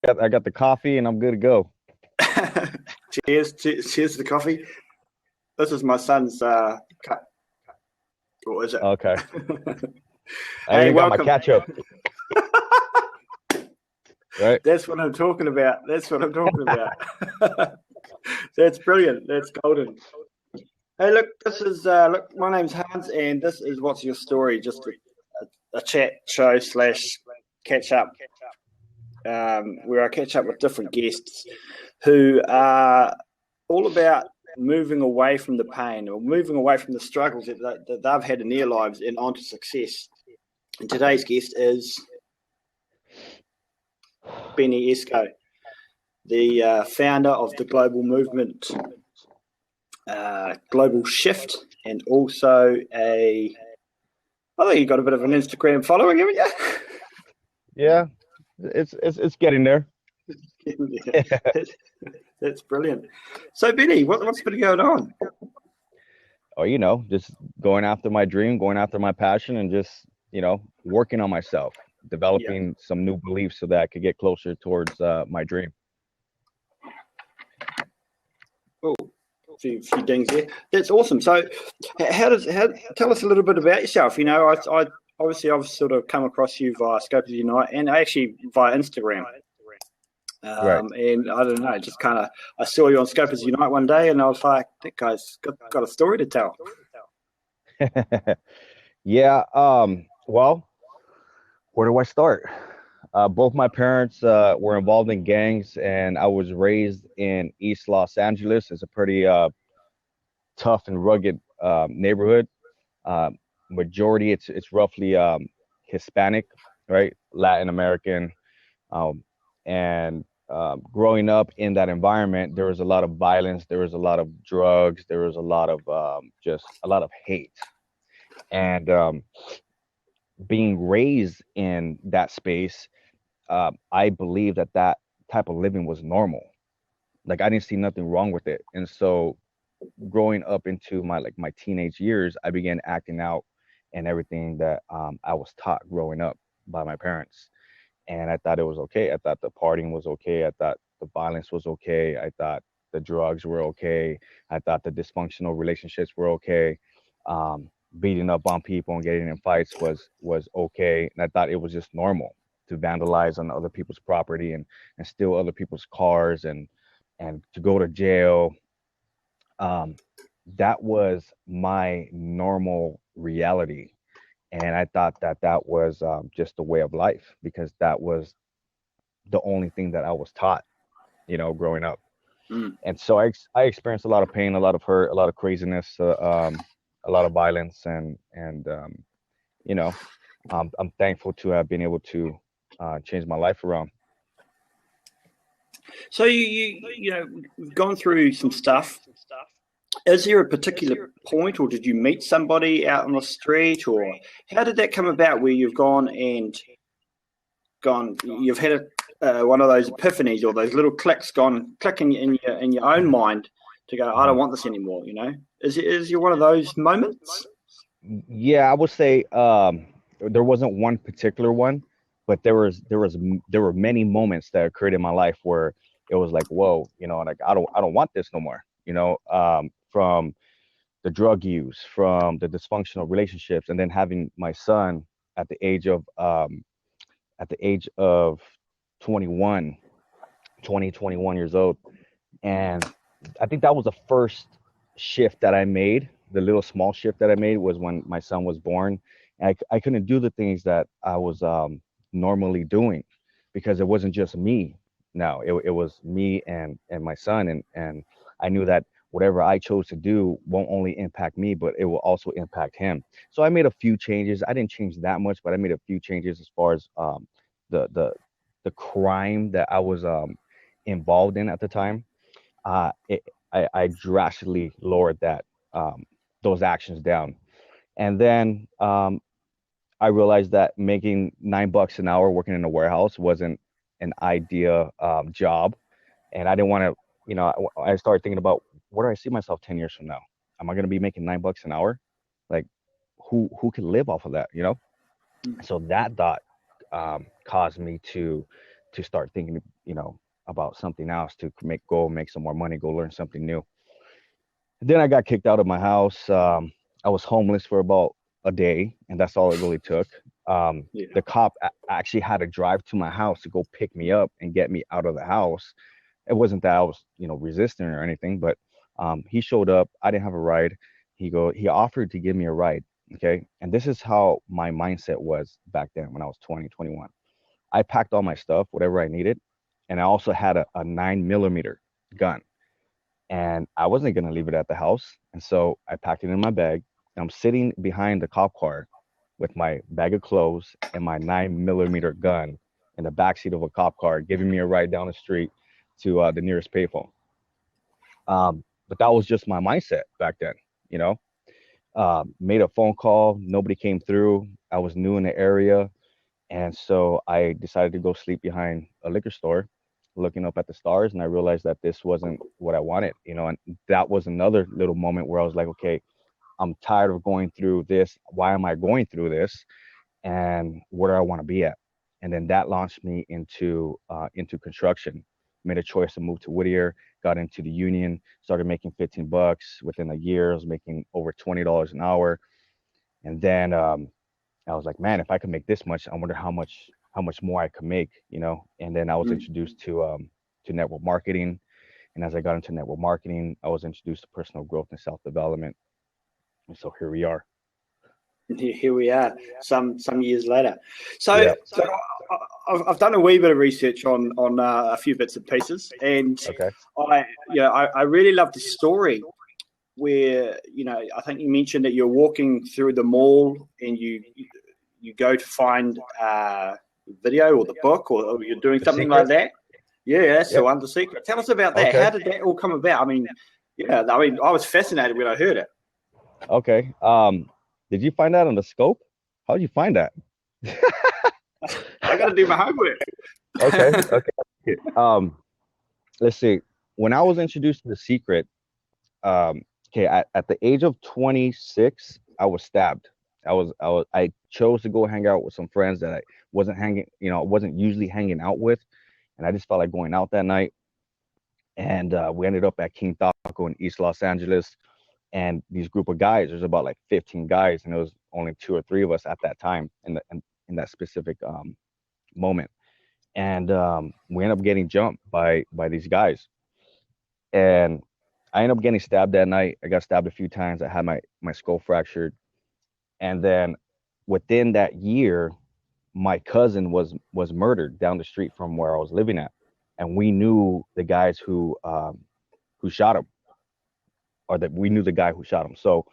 I got the coffee and I'm good to go. Cheers to the coffee. This is my son's cup. What is it? Okay. I Hey, even got my welcome. catch up, right? That's what I'm talking about. That's what I'm talking about. That's brilliant. That's golden. Hey, look, this is look. My name's Hans, and this is What's Your Story? Just a chat show slash catch up, where I catch up with different guests who are all about moving away from the pain or moving away from the struggles that they've had in their lives and onto success. And today's guest is Benny Esco, the founder of the global movement, Globalshift, and also I think you got a bit of an Instagram following, haven't you? Yeah, it's getting there. Yeah, that's brilliant. So, Benny, what's been going on? Or just going after my dream, going after my passion, and just working on myself, Yeah. developing some new beliefs so that I could get closer towards my dream. Oh, a few dings there. That's awesome. So, tell us a little bit about yourself. I obviously I've sort of come across you via Scopers Unite and actually via Instagram. Right. And I don't know, just kind of I saw you on Scopers Unite one day, and I was like, that guy's got a story to tell. Yeah. Well, where do I start? Both my parents were involved in gangs, and I was raised in East Los Angeles. It's a pretty tough and rugged neighborhood. Uh, Majority, it's roughly Hispanic, right? Latin American, um, and growing up in that environment, there was a lot of violence, there was a lot of drugs, there was a lot of just a lot of hate, and being raised in that space, I believe that that type of living was normal. Like I didn't see nothing wrong with it, and so growing up into my teenage years, I began acting out and everything that I was taught growing up by my parents. And I thought it was okay. I thought the partying was okay. I thought the violence was okay. I thought the drugs were okay. I thought the dysfunctional relationships were okay. Um, Beating up on people and getting in fights was okay. And I thought it was just normal to vandalize on other people's property and steal other people's cars and to go to jail. um, that was my normal reality. And I thought that that was just a way of life because that was the only thing that I was taught, growing up. Mm. And so I experienced a lot of pain, a lot of hurt, a lot of craziness, a lot of violence, and you know, I'm thankful to have been able to change my life around. So you've gone through some stuff. Is there a particular point, or did you meet somebody out on the street, or how did that come about? Where you've you've had one of those epiphanies or those little clicks gone clicking in your own mind to go, I don't Mhm. want this anymore. Is you one of those moments? Yeah, I would say there wasn't one particular one, but there were many moments that occurred in my life where it was like, whoa, like I don't want this no more. From the drug use, from the dysfunctional relationships, and then having my son at the age of um, at the age of 21, 21 years old, and I think that was the first shift that I made. The little small shift that I made was when my son was born. And I couldn't do the things that I was normally doing because it wasn't just me. No, it was me and my son. And I knew that whatever I chose to do won't only impact me, but it will also impact him. So I made a few changes. I didn't change that much, but I made a few changes as far as the, the, the crime that I was involved in at the time. uh, it, I drastically lowered that um, those actions down. And then I realized that making $9 an hour working in a warehouse wasn't an idea job, and I didn't want to. I started thinking about where do I see myself 10 years from now? Am I going to be making $9 an hour? Like, who can live off of that? So that thought caused me to to start thinking, about something else, to make some more money, go learn something new. Then I got kicked out of my house. I was homeless for about a day, and that's all it really took. Yeah. The cop actually had to drive to my house to go pick me up and get me out of the house. It wasn't that I was, resisting or anything, but he showed up. I didn't have a ride. He offered to give me a ride. Okay. And this is how my mindset was back then when I was 20, 21. I packed all my stuff, whatever I needed. And I also had a 9 millimeter gun, and I wasn't going to leave it at the house. And so I packed it in my bag. I'm sitting behind the cop car with my bag of clothes and my 9 millimeter gun in the backseat of a cop car, giving me a ride down the street to the nearest payphone. But that was just my mindset back then, you know. Made a phone call, nobody came through. I was new in the area, and so I decided to go sleep behind a liquor store, looking up at the stars, and I realized that this wasn't what I wanted, and that was another little moment where I was like, okay, I'm tired of going through this. Why am I going through this? And where do I want to be at? And then that launched me into construction. Made a choice to move to Whittier, got into the union, started making 15 bucks. Within a year, I was making over $20 an hour. And then I was like, man, if I could make this much, I wonder how much more I could make. And then I was Mm. introduced to network marketing. And as I got into network marketing, I was introduced to personal growth and self development. And so here we are. Here we are, some years later. So, Yeah. I've done a wee bit of research on a few bits and pieces, and Okay. I really love the story where I think you mentioned that you're walking through the mall and you go to find video or the book, or you're doing The something like secret. that. Yeah, that's the Yep. one, the secret. Tell us about that. Okay. How did that all come about? I mean, I was fascinated when I heard it. Okay. Did you find that on the scope? How did you find that? I got to do my homework. Okay. Okay. Let's see. When I was introduced to the secret, okay, at the age of 26, I was stabbed. I chose to go hang out with some friends that I wasn't usually hanging out with, and I just felt like going out that night. And we ended up at King Taco in East Los Angeles, and these group of guys. There's about like 15 guys, and it was only two or three of us at that time in that specific moment. And we ended up getting jumped by these guys, and I ended up getting stabbed that night. I got stabbed a few times. I had my skull fractured, and then within that year, my cousin was murdered down the street from where I was living at, and we knew the guys who shot him, or that we knew the guy who shot him. So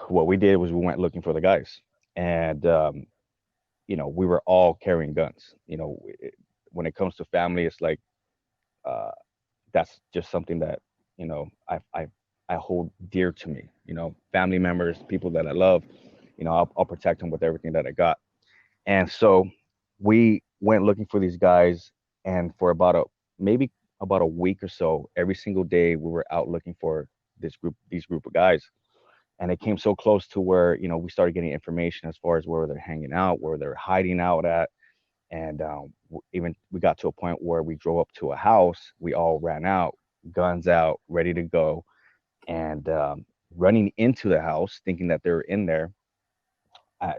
what we did was we went looking for the guys, and we were all carrying guns. When it comes to family, it's like uh, that's just something that I hold dear to me. Family members, people that I love. I'll protect them with everything that I got. And so we went looking for these guys, and for maybe about a week or so, every single day we were out looking for these group of guys. And it came so close to where we started getting information as far as where they're hanging out, where they're hiding out at. And even we got to a point where we drove up to a house. We all ran out, guns out, ready to go, and running into the house, thinking that they were in there.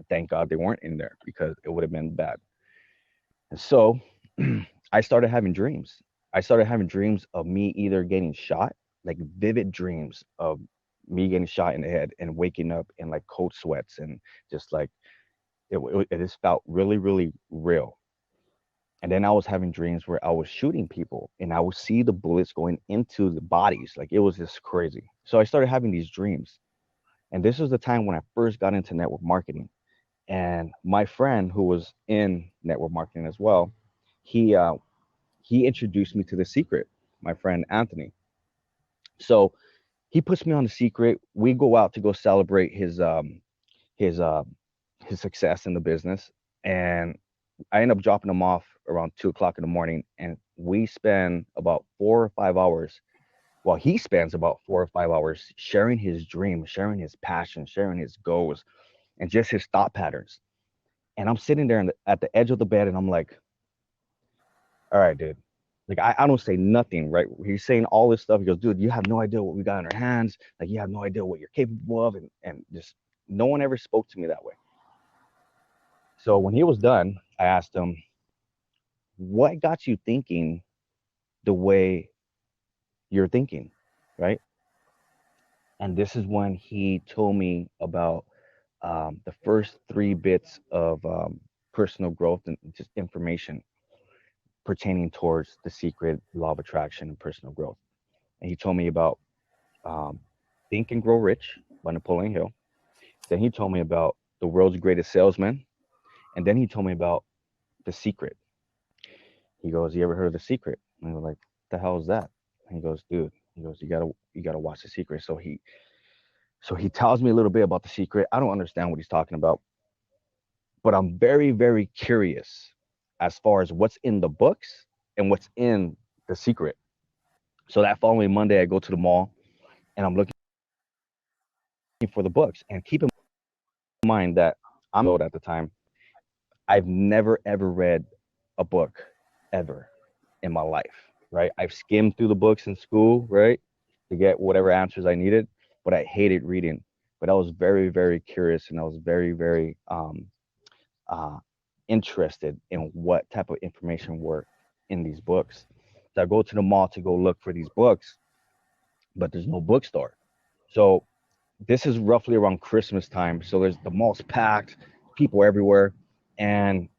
Thank God they weren't in there, because it would have been bad. And so I started having dreams. I started having dreams of me either getting shot, like vivid dreams of me getting shot in the head and waking up in like cold sweats, and just like it just felt really, really real. And then I was having dreams where I was shooting people, and I would see the bullets going into the bodies. Like, it was just crazy. So I started having these dreams. And this was the time when I first got into network marketing. And my friend, who was in network marketing as well, he uh, he introduced me to the secret. My friend Anthony. So he puts me on the secret. We go out to go celebrate his uh his success in the business, and I end up dropping him off around 2 o'clock in the morning, and we spend about 4 or 5 hours. Well, he spends about 4 or 5 hours sharing his dreams, sharing his passion, sharing his goals, and just his thought patterns. And I'm sitting there at the edge of the bed, and I'm like, all right, dude. Like I don't say nothing, right? He's saying all this stuff. He goes, dude, you have no idea what we got in our hands. Like you have no idea what you're capable of, and just no one ever spoke to me that way. So when he was done, I asked him, what got you thinking the way you're thinking, right? And this is when he told me about the first three bits of personal growth and just information pertaining towards the secret, law of attraction, and personal growth. And he told me about um, Think and Grow Rich by Napoleon Hill. Then he told me about The World's Greatest Salesman. And then he told me about The Secret. He goes, you ever heard of The Secret? And I was like, what the hell is that? And he goes, dude, he goes, you gotta watch The Secret. So he tells me a little bit about The Secret. I don't understand what he's talking about, but I'm very, very curious as far as what's in the books and what's in The Secret. So that following Monday, I go to the mall and I'm looking for the books. And keep in mind that I'm old at the time. I've never ever read a book ever in my life, right? I've skimmed through the books in school, right, to get whatever answers I needed, but I hated reading. But I was very, very curious, and I was very, very uh, interested in what type of information were in these books. So I go to the mall to go look for these books, but there's no bookstore. So this is roughly around Christmas time. So there's the mall's packed, people everywhere, and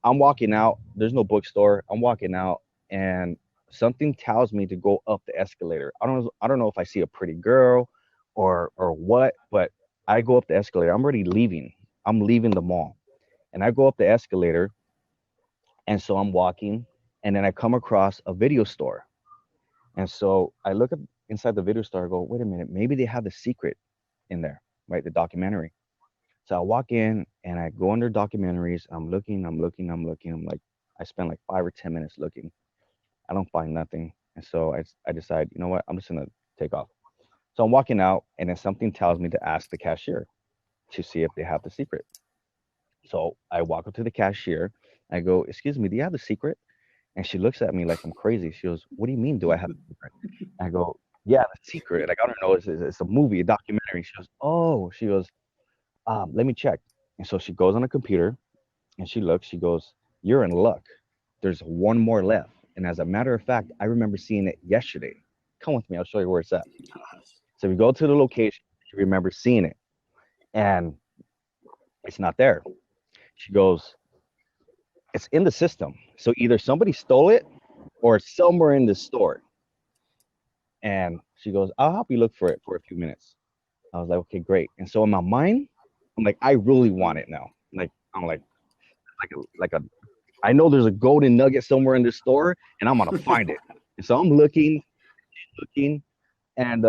I'm walking out. There's no bookstore. I'm walking out, and something tells me to go up the escalator. I don't know if I see a pretty girl or what, but I go up the escalator. I'm already leaving. I'm leaving the mall, and I go up the escalator, and so I'm walking, and then I come across a video store, and so I look up inside the video store. I go, wait a minute, maybe they have The Secret in there, right? The documentary. So I walk in and I go under documentaries. I'm looking, I'm looking, I'm looking. I'm like, I spend like 5 or 10 minutes looking. I don't find nothing. And so I decide, you know what? I'm just going to take off. So I'm walking out, and then something tells me to ask the cashier to see if they have The Secret. So I walk up to the cashier. I go, excuse me, do you have The Secret? And she looks at me like I'm crazy. She goes, what do you mean, do I have The Secret? I go, yeah, The Secret. And I got her to know it's a movie, a documentary. She goes, oh, she goes, let me check. And so she goes on a computer and she looks, she goes, you're in luck. There's one more left. And as a matter of fact, I remember seeing it yesterday. Come with me, I'll show you where it's at. So we go to the location, she remembers seeing it, and it's not there. She goes, it's in the system. So either somebody stole it or it's somewhere in the store. And she goes, I'll help you look for it for a few minutes. I was like, okay, great. And so in my mind, I'm like, I really want it now. Like, I'm like a I know there's a golden nugget somewhere in this store, and I'm gonna find it. And so I'm looking, and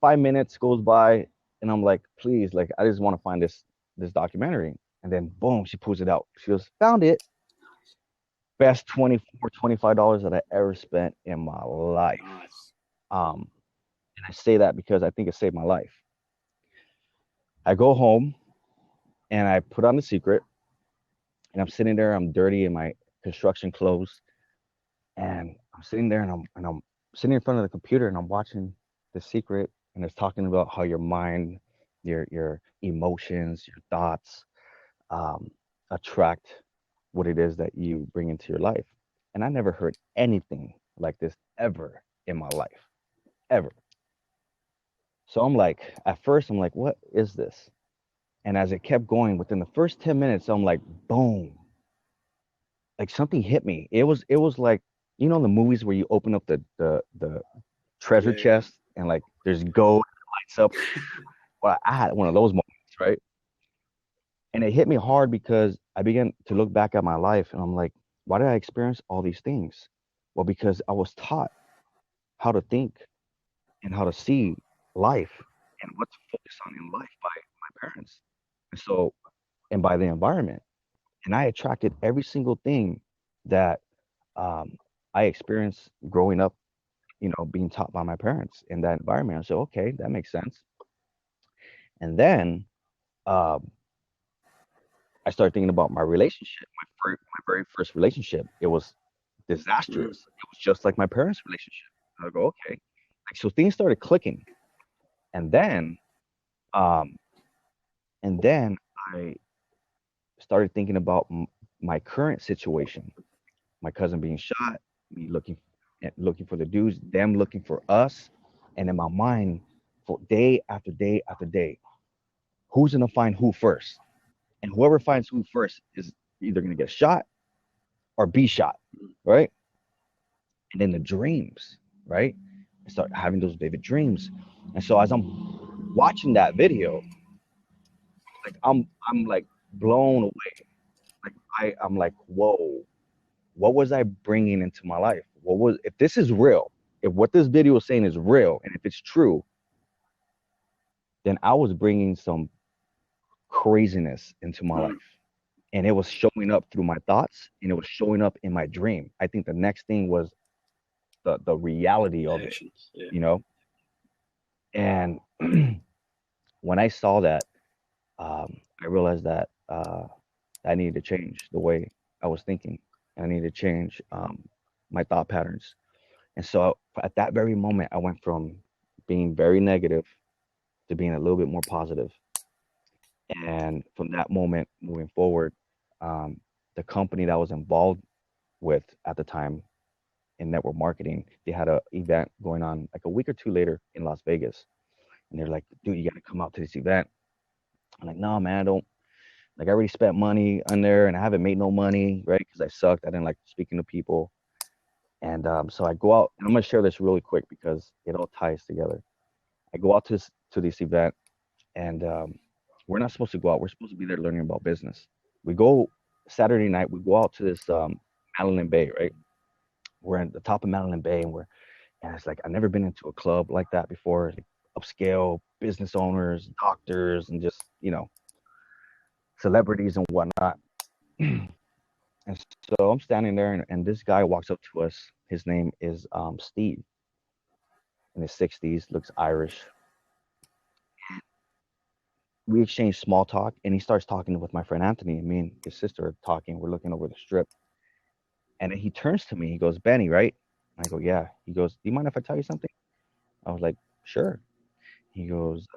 5 minutes goes by, and I'm like, please, like, I just want to find this documentary. And then boom, she pulls it out. She goes, found it. Best $25 that I ever spent in my life. Um, and I say that because I think it saved my life. I go home and I put on The Secret, and I'm sitting there. I'm dirty in my construction clothes, and I'm sitting there, and I'm sitting in front of the computer, and I'm watching The Secret, and it's talking about how your mind, your emotions, your thoughts um, attract what it is that you bring into your life. And I never heard anything like this ever in my life, ever. So I'm like, at first, I'm like, what is this? And as it kept going, within the first 10 minutes, I'm like, boom, like something hit me. It was like, the movies where you open up the treasure chest and like there's gold lights up. Well, I had one of those moments, right? And it hit me hard because I began to look back at my life, and I'm like, why did I experience all these things? Well, because I was taught how to think and how to see life and what to focus on in life by my parents. And so, and by the environment. And I attracted every single thing that um, I experienced growing up, being taught by my parents in that environment. I said, okay, that makes sense. And then um, I started thinking about my relationship, my very first relationship. It was disastrous. It was just like my parents' relationship. I go, okay. Like, so things started clicking, and then, um, I started thinking about my current situation. My cousin being shot, me looking for the dudes, them looking for us, and in my mind, for day after day after day, who's gonna find who first? And whoever finds who first is either gonna get shot or be shot, right? And then the dreams, right? I start having those vivid dreams. And so as I'm watching that video, like I'm like blown away. Like I'm like, whoa, what was I bringing into my life? What was, if this is real, if what this video is saying is real, and if it's true, then I was bringing some craziness into my life. And it was showing up through my thoughts, and it was showing up in my dream. I think the next thing was the reality of it, you know? And when I saw that, I realized that I needed to change the way I was thinking. And I needed to change my thought patterns. And so at that very moment, I went from being very negative to being a little bit more positive. And from that moment moving forward, the company that I was involved with at the time in network marketing, they had an event going on like a week or two later in Las Vegas. And they're like, dude, you got to come out to this event. I'm like, no, man, I don't. Like, I already spent money on there and I haven't made no money, right? Because I sucked. I didn't like speaking to people. And so I go out, and I'm going to share this really quick because it all ties together. I go out to this event, and we're not supposed to go out. We're supposed to be there learning about business. We go Saturday night, we go out to this Madeline Bay, right? We're at the top of Madeline Bay, and it's like, I've never been into a club like that before. Like, upscale business owners, doctors, and just, celebrities and whatnot. And so I'm standing there, and this guy walks up to us. His name is Steve, in his 60s, looks Irish. We exchange small talk, and he starts talking with my friend Anthony, and me and his sister are talking. We're looking over the strip, and then he turns to me. He goes, Benny, right? And I go, yeah. He goes, do you mind if I tell you something? I was like, sure. He goes,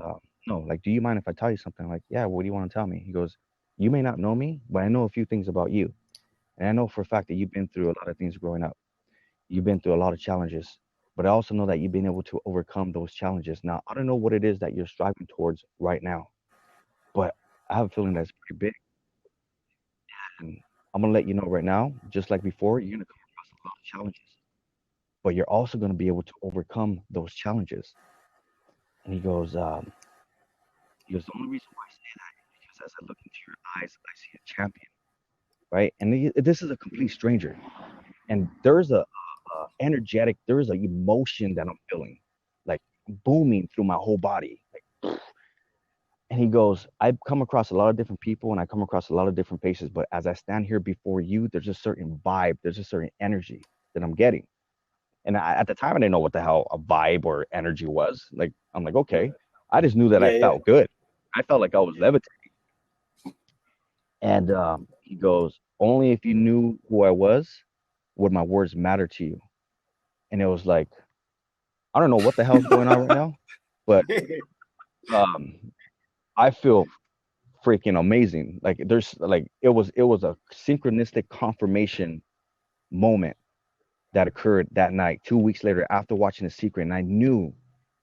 no, like, do you mind if I tell you something? I'm like, yeah, what do you want to tell me? He goes, you may not know me, but I know a few things about you. And I know for a fact that you've been through a lot of things growing up. You've been through a lot of challenges, but I also know that you've been able to overcome those challenges. Now, I don't know what it is that you're striving towards right now, but I have a feeling that's pretty big. And I'm going to let you know right now, just like before, you're going to come across a lot of challenges, but you're also going to be able to overcome those challenges. And he goes, the only reason why I say that is because as I look into your eyes, I see a champion, right? And this is a complete stranger. And there's a energetic, there is an emotion that I'm feeling, like booming through my whole body. Like, and he goes, I've come across a lot of different people, and I come across a lot of different faces, but as I stand here before you, there's a certain vibe, there's a certain energy that I'm getting. And at the time, I didn't know what the hell a vibe or energy was. Like, I'm like, okay. I just knew that I felt good. I felt like I was levitating. And he goes, only if you knew who I was would my words matter to you. And it was like, I don't know what the hell's going on right now, but I feel freaking amazing. Like, there's like, it was a synchronistic confirmation moment that occurred that night, 2 weeks later, after watching The Secret. And I knew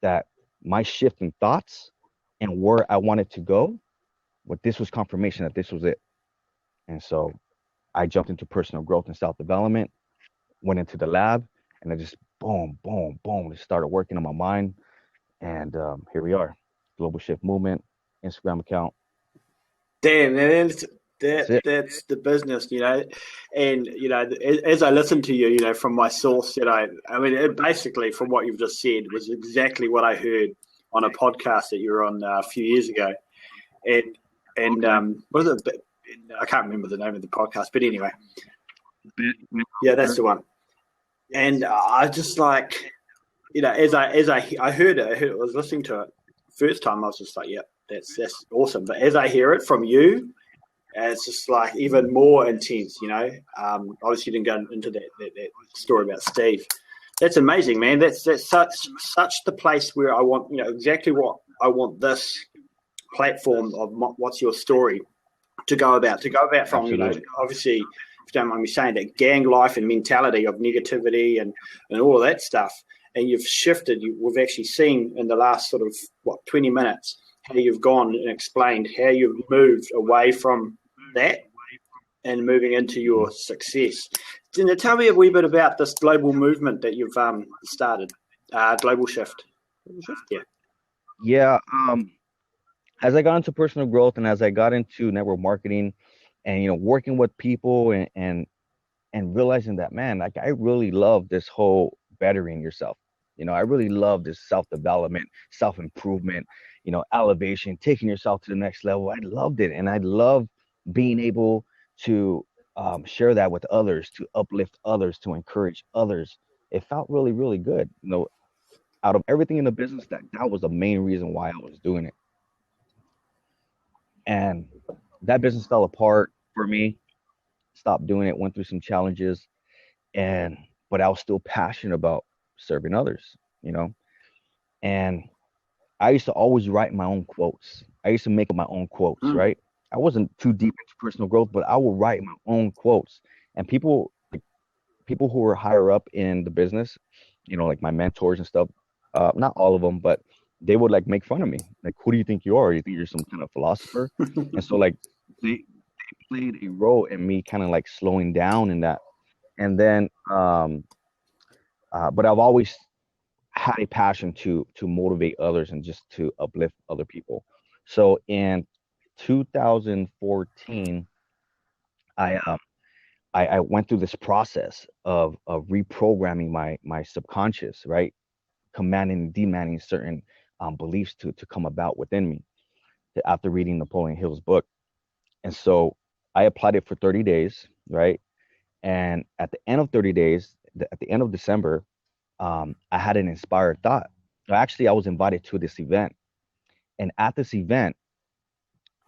that my shift in thoughts and where I wanted to go, but this was confirmation that this was it. And so I jumped into personal growth and self-development, went into the lab, and I just boom, boom, boom, just started working on my mind. And here we are, Globalshift Movement, Instagram account. Damn, man, that's the business, And as I listen to you, from my source, I mean, it basically, from what you've just said, was exactly what I heard on a podcast that you were on a few years ago. And what is it? I can't remember the name of the podcast, but anyway, yeah, that's the one. And I just like, as I heard it, I was listening to it first time. I was just like, yeah, that's awesome. But as I hear it from you, and it's just like even more intense, you know. Obviously, you didn't go into that story about Steve. That's amazing, man. That's such the place where I want, you know, exactly what I want this platform of What's Your Story to go about from, you know, Absolutely. obviously, if you don't mind me saying, that gang life and mentality of negativity and all of that stuff. And you've shifted. We've actually seen in the last sort of 20 minutes how you've gone and explained how you've moved away from that and moving into your success. Tell me a wee bit about this global movement that you've started, Globalshift. Yeah. Yeah. As I got into personal growth and as I got into network marketing and, you know, working with people and realizing that, man, like I really love this whole bettering yourself. You know, I really love this self-development, self-improvement, you know, elevation, taking yourself to the next level. I loved it. And I love being able to share that with others, to uplift others, to encourage others. It felt really, really good. You know, out of everything in the business, that was the main reason why I was doing it. And that business fell apart for me, stopped doing it, went through some challenges, and but I was still passionate about serving others, you know. And I used to always write my own quotes. I used to make up my own quotes, Mm. right? I wasn't too deep into personal growth, but I would write my own quotes. And people who were higher up in the business, you know, like my mentors and stuff, not all of them, but they would like make fun of me. Like, who do you think you are? You think you're some kind of philosopher? And so like they played a role in me kind of like slowing down in that. And then but I've always had a passion to motivate others and just to uplift other people. So in 2014, I I went through this process of reprogramming my subconscious, right? Commanding and demanding certain beliefs to come about within me after reading Napoleon Hill's book. And so I applied it for 30 days, right? And at the end of 30 days, at the end of December, I had an inspired thought. Actually, I was invited to this event, and at this event,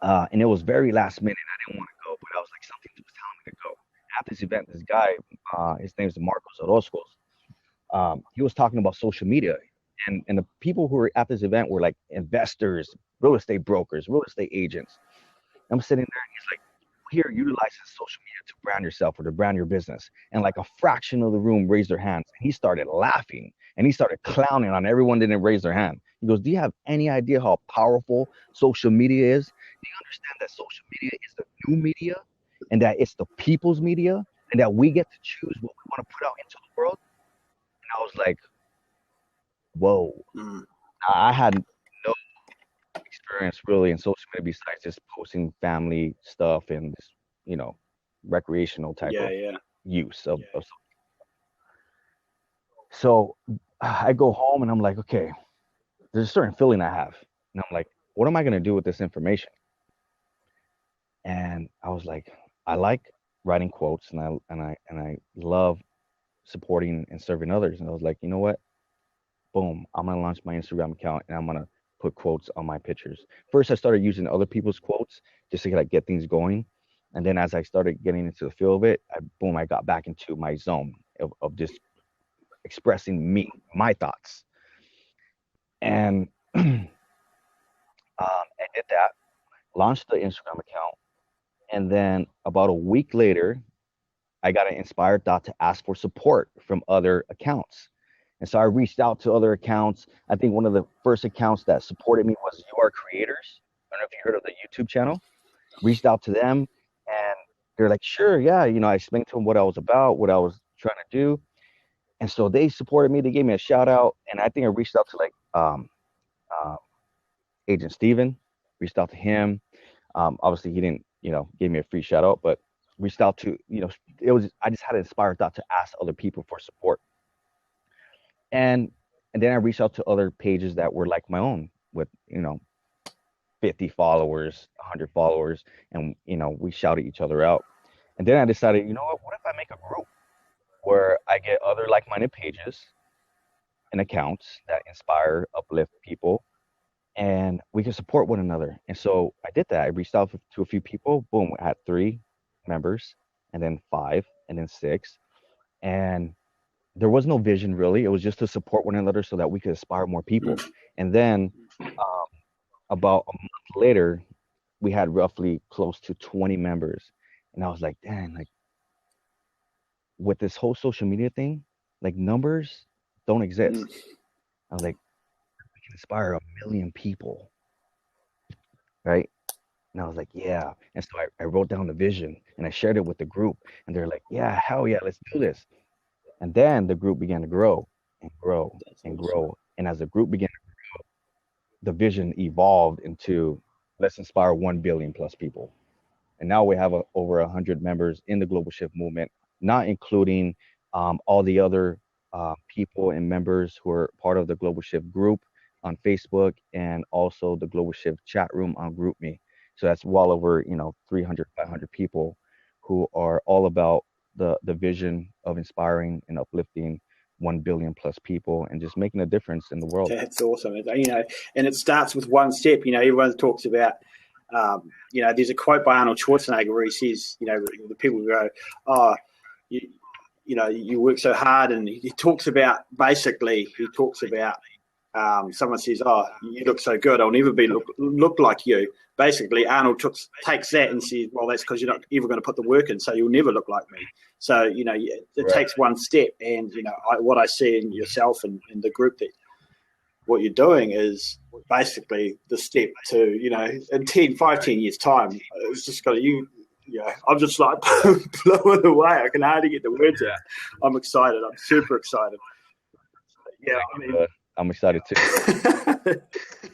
and it was very last minute. I didn't want to go, but I was like, something was telling me to go. At this event, this guy, his name is Marcos Orozco's. He was talking about social media, and the people who were at this event were like investors, real estate brokers, real estate agents. I'm sitting there, and he's like, here, utilize social media to brand yourself or to brand your business. And like a fraction of the room raised their hands. And he started laughing and he started clowning on everyone that didn't raise their hand. He goes, do you have any idea how powerful social media is? Do you understand that social media is the new media and that it's the people's media and that we get to choose what we want to put out into the world? And I was like, whoa. Mm. I had no experience really in social media besides just posting family stuff and just, you know, recreational type Yeah, of yeah. use of so I go home and I'm like, okay, there's a certain feeling I have. And I'm like, what am I gonna do with this information? And I was like, I like writing quotes and I love supporting and serving others. And I was like, you know what? Boom, I'm gonna launch my Instagram account and I'm gonna put quotes on my pictures. First, I started using other people's quotes just to like get things going, and then as I started getting into the feel of it, I got back into my zone of just expressing my thoughts, and I did that, launched the Instagram account, and then about a week later, I got an inspired thought to ask for support from other accounts. And so I reached out to other accounts. I think one of the first accounts that supported me was You Are Creators. I don't know if you heard of the YouTube channel. Reached out to them and they're like, sure, yeah. You know, I explained to them what I was about, what I was trying to do. And so they supported me. They gave me a shout out. And I think I reached out to like uh, Agent Steven, reached out to him. Obviously, he didn't, you know, give me a free shout out, but reached out to, you know, I just had an inspired thought to ask other people for support. And and then I reached out to other pages that were like my own with, you know, 50 followers, 100 followers, and you know, we shouted each other out. And then I decided, you know what if I make a group where I get other like-minded pages and accounts that inspire, uplift people, and we can support one another. And so I did that. I reached out to a few people. Boom, I had 3 members, and then 5, and then 6. And there was no vision really. It was just to support one another so that we could inspire more people. And then about a month later, we had roughly close to 20 members. And I was like, dang, like with this whole social media thing, like numbers don't exist. I was like, we can inspire 1 million people, right? And I was like, yeah. And so I wrote down the vision and I shared it with the group. And they're like, yeah, hell yeah, let's do this. And then the group began to grow and grow and grow. And as the group began to grow, the vision evolved into let's inspire 1 billion plus people. And now we have over 100 members in the Global Shift Movement, not including all the other people and members who are part of the Global Shift group on Facebook, and also the Global Shift chat room on GroupMe. So that's well over 300, 500 people who are all about the vision of inspiring and uplifting 1 billion plus people and just making a difference in the world. That's awesome. And it starts with one step. Everyone talks about, there's a quote by Arnold Schwarzenegger where he says, the people go, oh, you work so hard. And he talks about, someone says, oh, you look so good, I'll never look like you. Basically, Arnold takes that and says, well, that's because you're not ever going to put the work in, so you'll never look like me. So, it takes one step. And, what I see in yourself and in the group, that what you're doing is basically the step to, in 10 years' time, it's just got I'm just like blowing away. I can hardly get the words out. I'm excited. I'm super excited. Yeah, I'm excited too.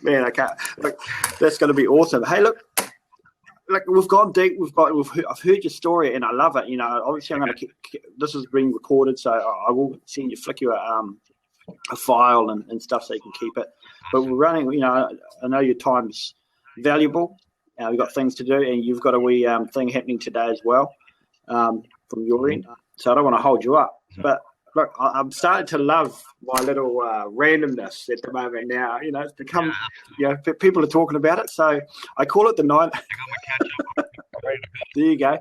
Man, I can't. Look, that's going to be awesome. Hey, look, we've gone deep. I've heard your story, and I love it. Obviously, I'm going to. This is being recorded, so I will send you, flick you a file and stuff so you can keep it. But we're running. I know your time's valuable. We've got things to do, and you've got a wee thing happening today as well from your end. So I don't want to hold you up, but. Look, I'm starting to love my little randomness at the moment now. It's become, people are talking about it. So I call it the 9. There you go.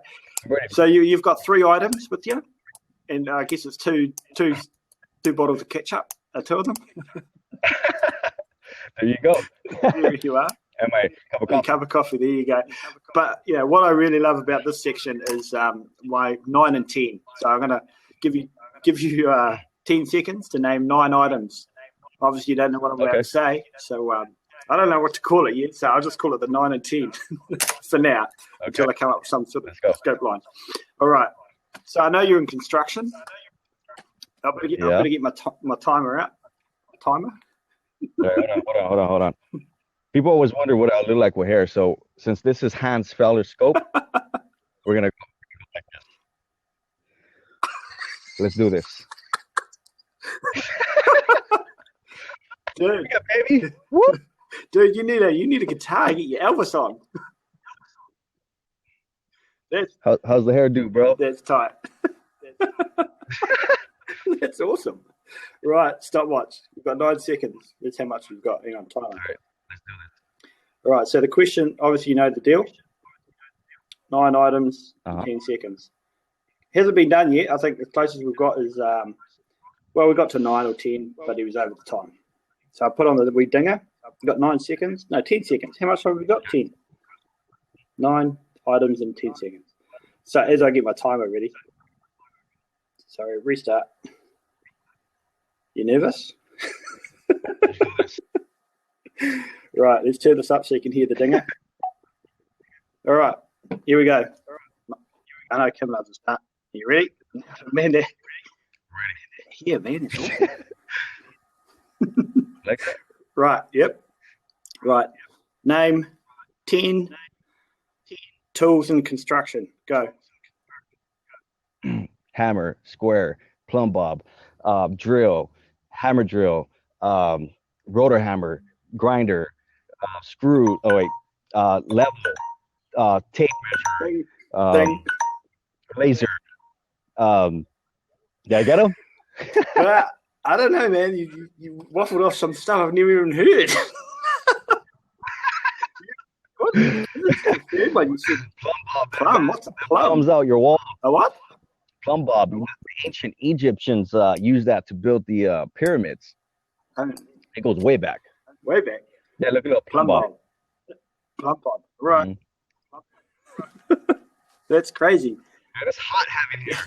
So you've got 3 items with you, and I guess it's two bottles of ketchup, 2 of them. There you go. There you are. And my cup of coffee. There you go. But what I really love about this section is my 9 and 10. So I'm going to give you 10 seconds to name 9 items. Obviously, you don't know what I'm about to say, so I don't know what to call it yet, so I'll just call it the 9 and 10 for now, until I come up with some sort of scope line. All right. So I know you're in construction. I'm going to get my timer out. Timer? Hold on. People always wonder what I look like with hair, so since this is Hans Feller's scope, we're going to go like this. Let's do this. Dude, baby. Dude, you need a guitar. Get your Elvis on. How's the hairdo, bro? That's tight. That's awesome. Right, stopwatch. We've got 9 seconds. That's how much we've got. Hang on, time. All right, let's do this. All right, so the question, obviously you know the deal. 9 items, 10 seconds. Hasn't been done yet. I think the closest we've got is, we got to 9 or 10, but he was over the time. So I put on the wee dinger. We've got 9 seconds. No, 10 seconds. How much time have we got? 10. 9 items in 10 seconds. So as I get my timer ready. Sorry, restart. You nervous? Right, let's turn this up so you can hear the dinger. All right, here we go. I know Kim loves to start. Are you ready? Man, ready. Yeah, man. It's awesome. Like that. Right, yep. Right. Name 10 tools in construction. Go. Hammer, square, plumb bob, drill, hammer drill, rotor hammer, grinder, screw, level, tape measure, laser. Did I get them? I don't know, man. You waffled off some stuff I've never even heard. the third one you said Plumb bob. plum. What's a That plum? plumbs out your wall. A what? Plumb bob. The ancient Egyptians used that to build the pyramids. It goes way back. Way back. Yeah, look at a plumb Plum bob. bob. Plum bob. Right. That's crazy. Man, it's hot having here.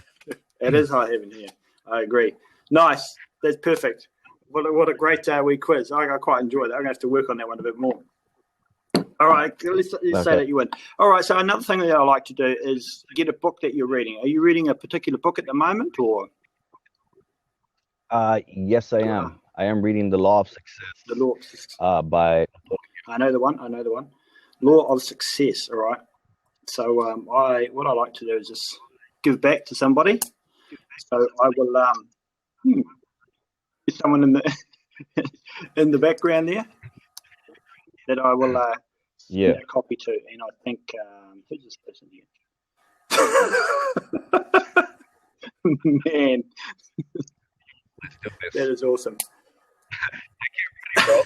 It is hot heaven here. I agree. Nice. That's perfect. What a great wee quiz. I quite enjoyed that. I'm going to have to work on that one a bit more. All right. Let's say that you win. All right. So another thing that I like to do is get a book that you're reading. Are you reading a particular book at the moment, or? Yes, I am. I am reading The Law of Success. The Law of Success. By. I know the one. Law of Success. All right. So what I like to do is just give back to somebody. So I will someone in the background there that I will send a copy to, and I think who's this person here? Man, that is awesome. I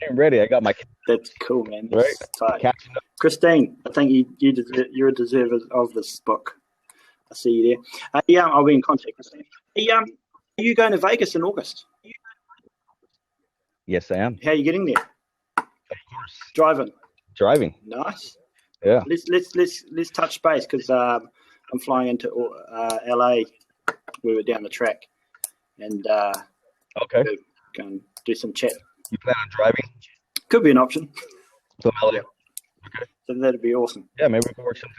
came ready. I got my. That's cool, man. Right. Tight. Christine, I think you're a deserver of this book. I see you there. Yeah, I'll be in contact, Christine. Hey, are you going to Vegas in August? Yes, I am. How are you getting there? Of course. Driving. Nice. Yeah. Let's touch base, because I'm flying into LA. We were down the track, and okay, we're going to do some chat. You plan on driving? Could be an option. From LA. Okay. So that'd be awesome. Yeah, maybe we can work something.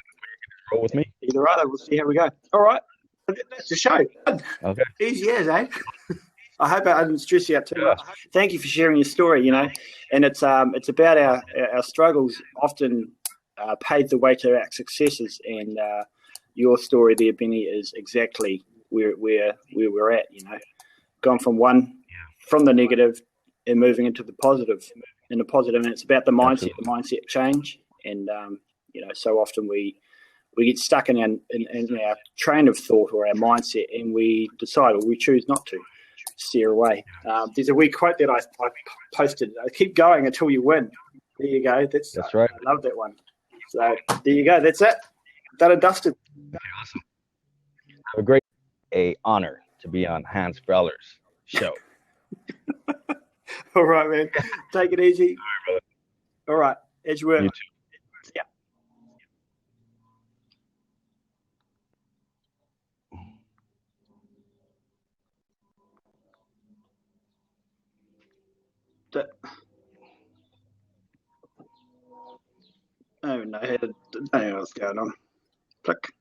Roll with me. Either either. We'll see how we go. All right. That's the show. Okay. Easy as, eh? I hope I didn't stress you out too much. Thank you for sharing your story, and it's about our struggles often paved the way to our successes, and your story there, Benny, is exactly where we're at, gone from the negative and moving into the positive, and it's about the mindset, the mindset change, and so often we get stuck in our train of thought or our mindset, and we decide, or we choose not to steer away. There's a wee quote that I posted. Keep going until you win. There you go. That's right. I love that one. So there you go. That's it. Done and dusted. Awesome. Have a great honor to be on Hans Feller's show. All right, man. Take it easy. All right, brother. All right. As you were. You too. Yeah. Oh no, I don't know what's going on. Click.